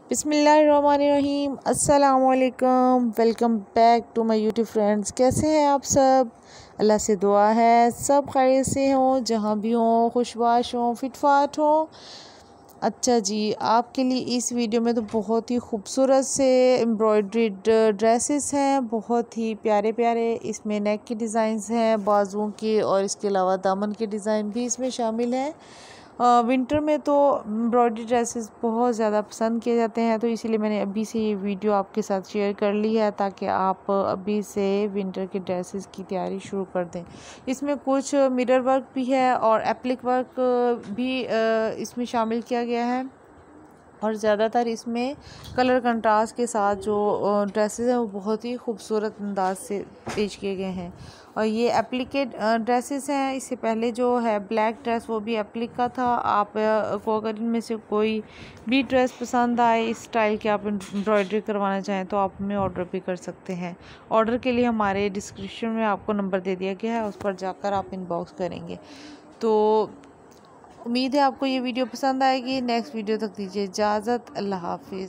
बिस्मिल्लाहिर्रहमानिर्रहीम। अस्सलाम वालेकुम। Welcome back to my YouTube friends. कैसे हैं आप सब? अल्लाह से दुआ है सब खैरियत से हों, जहाँ भी हों, खुशबाश हों, फिटफाट हों। अच्छा जी, आपके लिए इस वीडियो में तो बहुत ही खूबसूरत से एम्ब्रॉयड्रीड ड्रेसेस हैं, बहुत ही प्यारे प्यारे। इसमें नेक के डिज़ाइंस हैं, बाजुओं के, और इसके अलावा दामन के डिज़ाइन भी इसमें शामिल हैं। विंटर में तो एम्ब्रॉयडरी ड्रेसेस बहुत ज़्यादा पसंद किए जाते हैं, तो इसीलिए मैंने अभी से ये वीडियो आपके साथ शेयर कर ली है, ताकि आप अभी से विंटर के ड्रेसेस की तैयारी शुरू कर दें। इसमें कुछ मिरर वर्क भी है और एप्लिक वर्क भी इसमें शामिल किया गया है, और ज़्यादातर इसमें कलर कंट्रास्ट के साथ जो ड्रेसेस हैं वो बहुत ही खूबसूरत अंदाज से पेश किए गए हैं। और ये एप्लिकेट ड्रेसेस हैं। इससे पहले जो है ब्लैक ड्रेस, वो भी एप्लिक का था। आप को अगर इनमें से कोई भी ड्रेस पसंद आए इस स्टाइल के, आप एम्ब्रॉयडरी करवाना चाहें तो आप हमें ऑर्डर भी कर सकते हैं। ऑर्डर के लिए हमारे डिस्क्रिप्शन में आपको नंबर दे दिया गया है, उस पर जाकर आप इनबॉक्स करेंगे। तो उम्मीद है आपको ये वीडियो पसंद आएगी। नेक्स्ट वीडियो तक दीजिए इजाज़त। अल्लाह हाफिज़।